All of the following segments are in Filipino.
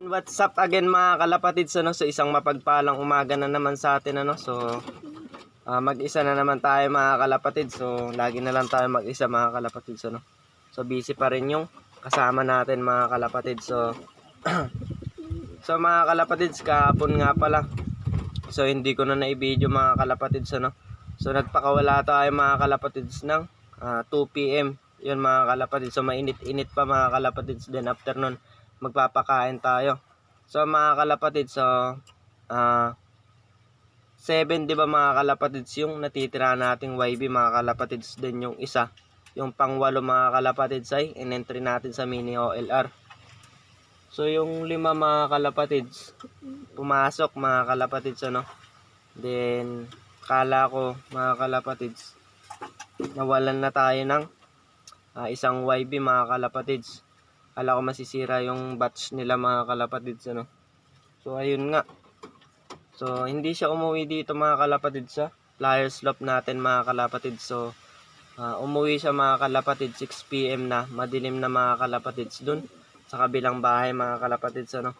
What's up again mga kalapatids, ano? So isang mapagpalang umaga na naman sa atin, ano? So mag-isa na naman tayo mga kalapatids. So lagi na lang tayo mag-isa mga kalapatids, ano? So busy pa rin yung kasama natin mga kalapatids. So so mga kalapatids, kahapon nga pala. So hindi ko na na-video mga kalapatids, ano? So nagpakawala tayo mga kalapatids ng 2 PM. Yun mga kalapatids. So mainit-init pa mga kalapatids. Then after nun, magpapakain tayo. So mga kalapatids, so 7 di ba mga kalapatids yung natitira nating YB mga kalapatids. Then yung isa, yung pang-8 mga kalapatids ay in-entry natin sa mini OLR. So yung 5 mga kalapatids pumasok mga kalapatids, ano. Then kala ko mga kalapatids nawalan na tayo ng isang YB mga kalapatids. Kala ko masisira yung batch nila mga kalapatids, ano. So ayun nga. So hindi siya umuwi dito mga kalapatids sa Flyers Loft natin mga kalapatids. So umuwi siya mga kalapatids 6 PM na, madilim na mga kalapatids dun sa kabilang bahay mga kalapatids, ano.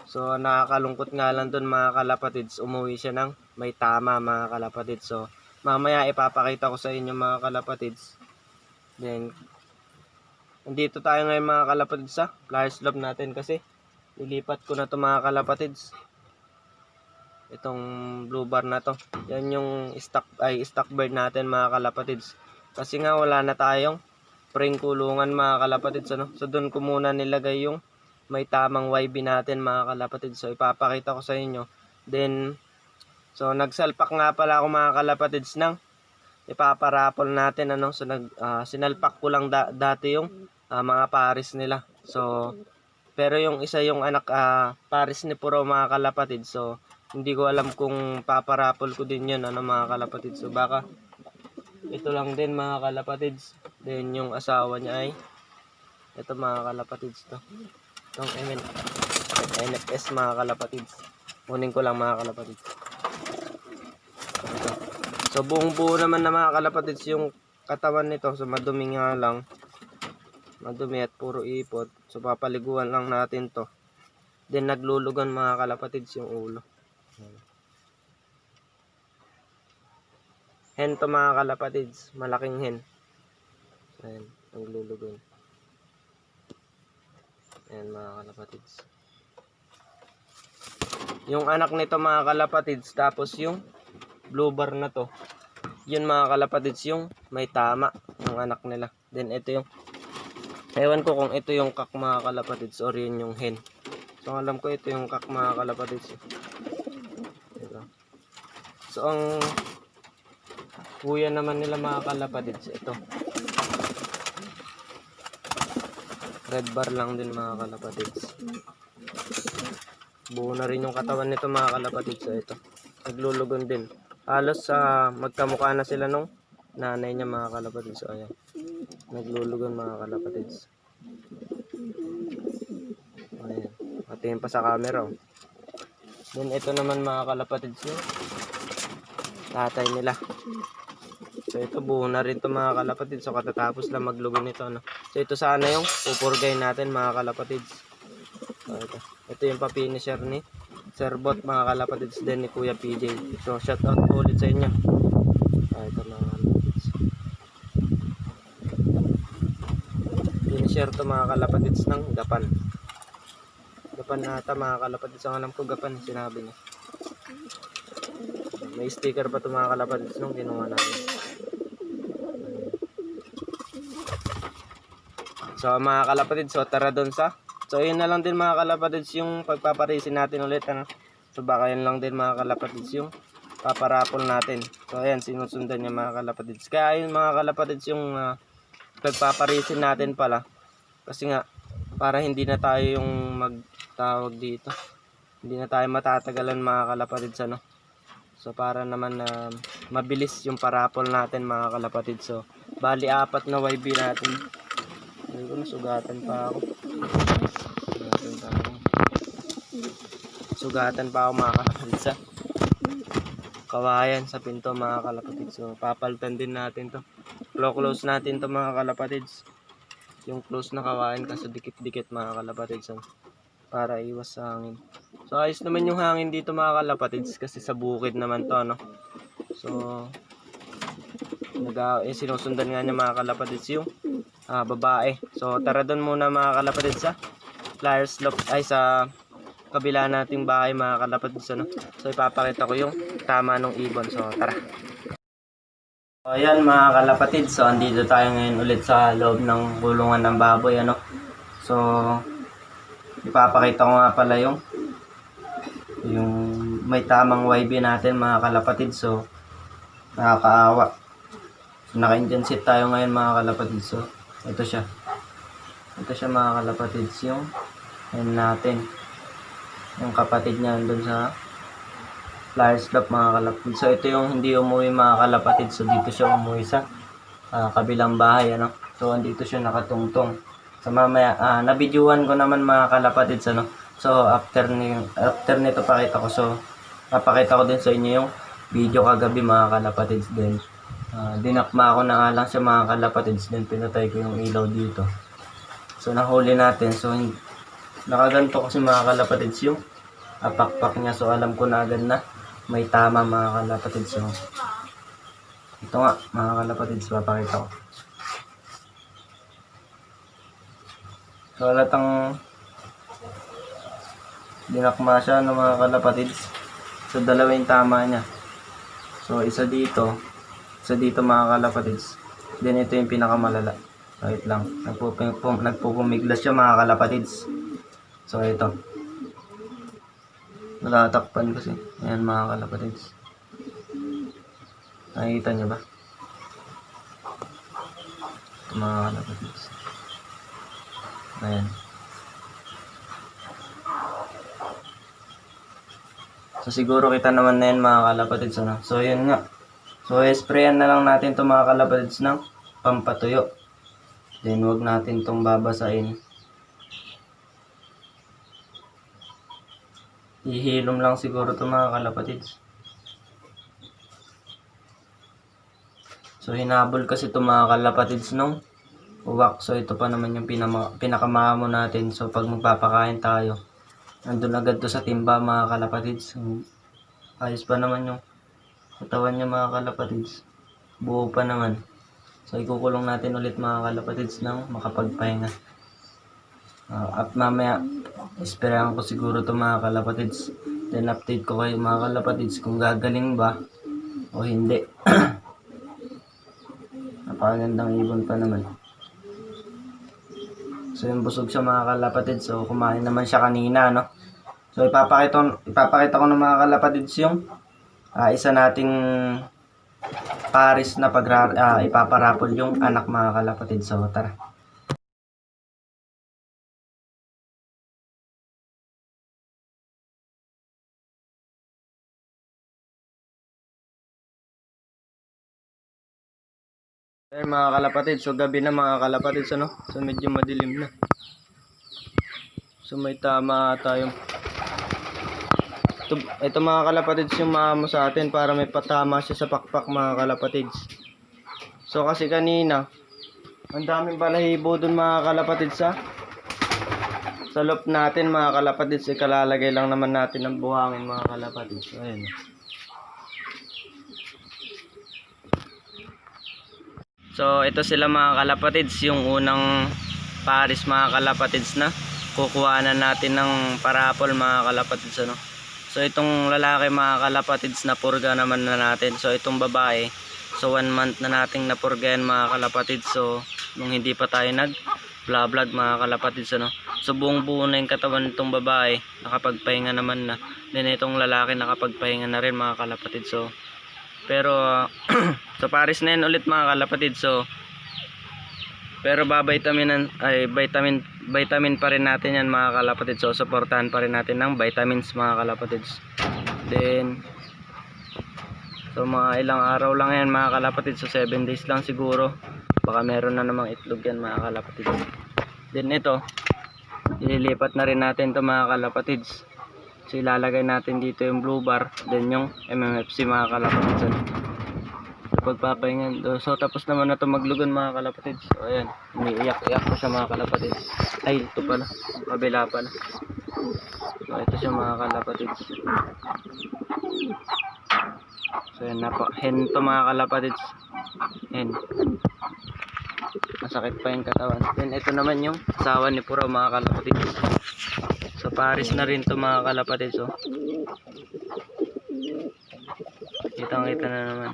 So nakakalungkot nga lang dun mga kalapatids, umuwi siya ng may tama mga kalapatids. So mamaya ipapakita ko sa inyo mga kalapatids. Then nandito tayo ngayon mga kalapatids sa Flyers Loft natin kasi lilipat ko na to mga kalapatids. Itong blue bar na to, yan yung stock bird natin mga kalapatids. Kasi nga wala na tayong pring kulungan mga kalapatids, ano. So doon ko muna nilagay yung may tamang YB natin mga kalapatids. So ipapakita ko sa inyo. Then so nagsalpak nga pala ako mga kalapatids ng ipaparapol natin, ano. So sinalpak ko lang dati yung mga pares nila. So pero yung isa yung anak pares ni Puro mga kalapatids. So hindi ko alam kung paparapol ko din yun, ano mga kalapatids. So baka ito lang din mga kalapatids. Then yung asawa niya ay ito mga kalapatids, to itong NFS mga kalapatids. Kunin ko lang mga kalapatids. Ito. So buong buo naman na mga kalapatids yung katawan nito. So madumi nga lang, madumi at puro ipot. So papaliguan lang natin to. Then naglulugan mga kalapatids yung ulo. Hen to mga kalapatids, malaking hen. Ayan, naglulugan. Ayan mga kalapatids. Yung anak nito mga kalapatids, tapos yung blue bar na to, yun mga kalapatids yung may tama, yung anak nila. Then ito yung, ewan ko kung ito yung kak mga kalapatids or yun yung hen. So alam ko ito yung kak mga kalapatids. Ito. So ang kuya naman nila mga kalapatids, ito red bar lang din mga kalapatids. Buo na rin yung katawan nito mga kalapatids. So ito, naglulugon din. Halos magkamukha na sila nung nanay niya mga kalapatids. So ayan, naglulugon mga kalapatids. Ayan, patingin pa sa camera, oh. Then ito naman mga kalapatids yung tatay nila. So ito buo na rin to mga kalapatids. So katatapos lang maglugon nito, ano. So ito sana yung pupurgay natin mga kalapatids. So ito yung pa-finisher ni Sir Bot mga kalapatids, din ni Kuya PJ. So shout out ulit sa inyo. Ito mga kalapatids. Finisher to mga kalapatids ng gapan. Gapan nata mga kalapatids. Ang alam ko gapan, sinabi niya. May sticker pa to mga kalapatids nung ginawa natin. So mga kalapatids, so tara doon sa. So yun na lang din mga kalapatids yung pagpaparisin natin ulit, ano. So baka yun lang din mga kalapatids yung paparapol natin. So ayan, sinusundan niya mga kalapatids. Kaya yun mga kalapatids yung pagpaparisin natin pala. Kasi nga para hindi na tayo yung magtawag dito. Hindi na tayo matatagalan mga kalapatids, ano. So para naman na mabilis yung parapol natin mga kalapatids. So bali 4 na YB natin. Sugatan pa ako. Sugatan pa ako mga kalapatids sa kawayan sa pinto mga kalapatids. So papalitan din natin to. Close natin to mga kalapatids. Yung close na kawayan kasi dikit-dikit mga kalapatids. So para iwas sa hangin. So ayos naman yung hangin dito mga kalapatids kasi sa bukid naman to, no. So sinusundan nga niya mga kalapatids yung babae. So tara doon muna mga kalapatids sa flyer slope ay sa kabila nating bahay mga kalapatids, ano. So ipapakita ko yung tama ng ibon. So tara. So ayan mga kalapatids, so andito tayo ngayon ulit sa loob ng kulungan ng baboy, ano. So ipapakita ko nga pala yung may tamang YB natin mga kalapatids. So nakakaawa. So, naka-engine seat tayo ngayon mga kalapatids. So ito siya mga kalapatids yung natin, yung kapatid niya doon sa flyer slope mga kalapatids. So ito yung hindi umuwi mga kalapatids. So dito siya umuwi sa kabilang bahay, ano. So andito siya nakatungtong. So mamaya nabidyuhan ko naman mga kalapatids, ano. So after nito papakita ko din sa inyo yung video kagabi mga kalapatids din. Dinakma ko na nga lang siya mga kalapatids, din pinatay ko yung ilaw dito. So nahuli natin. So nakaganto kasi mga kalapatids yung pakpak niya. So alam ko na agad na may tama mga kalapatids. So ito nga mga kalapatids, papakita ko. So halatang dinakma siya ng mga kalapatids. So dalawa yung tama niya. So isa dito mga kalapatids. Then ito yung pinakamalala. So wait lang, nagpupumiglas siya mga kalapatids. So ito, natatakpan kasi. Ayan mga kalapatids, nakikita nyo ba? Ito mga kalapatids, ayan. So siguro kita naman na yan mga kalapatids, ano? So yun nga. So sprayan na lang natin ito mga kalapatids ng pampatuyo. Then wag natin itong babasain. Ihilom lang siguro ito mga kalapatids. So hinabol kasi ito mga kalapatids nung uwak. So ito pa naman yung pinakamamo natin. So pag magpapakain tayo, nandun agad to sa timba mga kalapatids. Ayos pa naman yung katawan niya mga kalapatids. Buo pa naman. So ikukulong natin ulit mga kalapatids ng makapagpahinga. At mamaya esperahan ko siguro ito mga kalapatids. Then update ko kayo mga kalapatids kung gagaling ba o hindi. Napakagandang ibon pa naman. So yung busog siya mga kalapatids. So kumain naman siya kanina, no. So ipapakita ko ng mga kalapatids yung isa nating pares na ipaparapol yung anak mga kalapatids. So tara. Ayan mga kalapatids, so gabi na mga kalapatids, ano. So medyo madilim na. So may tama tayong ito mga kalapatids yung maamo sa atin para may patama siya sa pakpak mga kalapatids. So kasi kanina ang daming balahibo dun mga kalapatids sa loop natin mga kalapatids. Ikalalagay lang naman natin ng buhangin mga kalapatids. So ayan. So ito sila mga kalapatids, yung unang pares mga kalapatids na kukuhanan natin ng parapol mga kalapatids, ano. So itong lalaki mga kalapatids na purga naman na natin. So itong babae, so 1 month na nating napurga yan mga kalapatids. So nung hindi pa tayo nag-vlog mga kalapatids, ano. So buong buo na yung katawan nitong babae, nakapagpahinga naman na. Then itong lalaki nakapagpahinga na rin mga kalapatids. So pero so pares na yan ulit mga kalapatids. So pero vitamin pa rin natin yan mga kalapatids. So supportahan pa rin natin ng vitamins mga kalapatids. Then so mga ilang araw lang yan mga kalapatids. So 7 days lang siguro, baka meron na namang itlog yan mga kalapatids. Then ito, ililipat na rin natin to mga kalapatids. So ilalagay natin dito yung blue bar, then yung MMFC mga kalapatids. Pagpapahingan. So tapos naman na ito maglugon mga kalapatids. So ayan, umiiyak-iyak pa siya mga kalapatids. Ay, ito pala, kabila pala. So ito siya mga kalapatids. So yan na po. Hen to mga kalapatids. Hen. Masakit pa yung katawan. Then ito naman yung asawa ni Puraw mga kalapatids. So pares na rin to mga kalapatids. Oh. Kitang-kita na naman.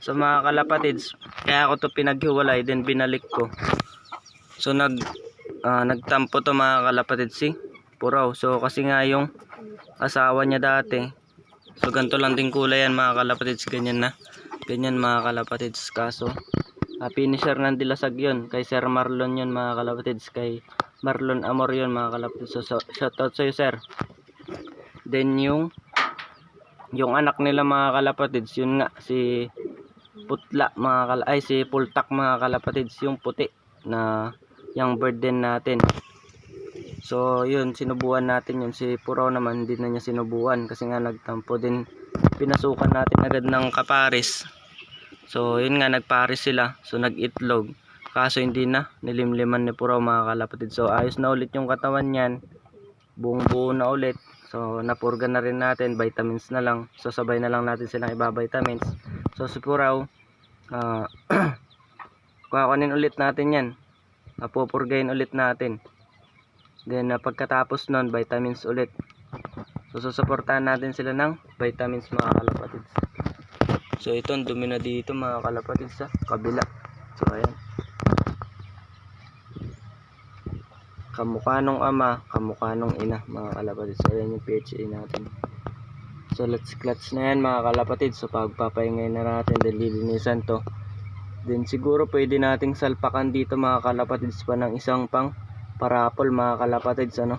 So mga kalapatids, kaya ako to pinaghiwalay then binalik ko. So nagtampo to mga kalapatids si Puraw. So kasi nga yung asawa niya dati. So ganito lang din kulay yan mga kalapatids, ganyan na. Ganyan mga kalapatids. Kaso finisher ng Dilasag yun. Kay Sir Marlon yun mga kalapatids. Kay Marlon Amor yun mga kalapatids. So shoutout sa'yo sir. Then yung anak nila mga kalapatids, yun nga si Putla mga si Pultak mga kalapatids, yung puti na yung bird din natin. So yun, sinubuan natin yun. Si Puraw naman hindi na niya sinubuan kasi nga nagtampo din. Pinasukan natin agad ng kapares. So yun nga, nagpares sila. So nag-itlog. Kaso hindi na, nilimliman ni Puraw mga kalapatids. So ayos na ulit yung katawan niyan. Buong buo na ulit. So napurga na rin natin, vitamins na lang. So sabay na lang natin silang iba-vitamins. So si Puraw, kukunin ulit natin yan. Napupurgayin ulit natin. Then pagkatapos nun, vitamins ulit. So susuportahan natin sila ng vitamins mga kalapatids. So ito, ang dumi na dito mga kalapatids sa kabila. So ayan. Kamukha nung ama, kamukha nung ina mga kalapatids. So ayan yung PHA natin. So let's clutch na yan mga kalapatids. So pagpapahingay na natin, then lilinisan to. Then siguro pwede nating salpakan dito mga kalapatids pa ng isang pang parapol mga kalapatids, ano.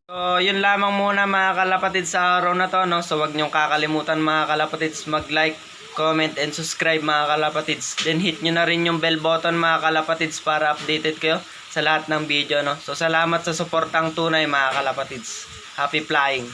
So yun lamang muna mga kalapatids sa araw na to, no. So wag nyong kakalimutan mga kalapatids mag-like, comment and subscribe mga kalapatids. Then hit nyo na rin yung bell button mga kalapatids para updated kayo sa lahat ng video, no. So salamat sa suportang tunay mga kalapatids. Happy flying.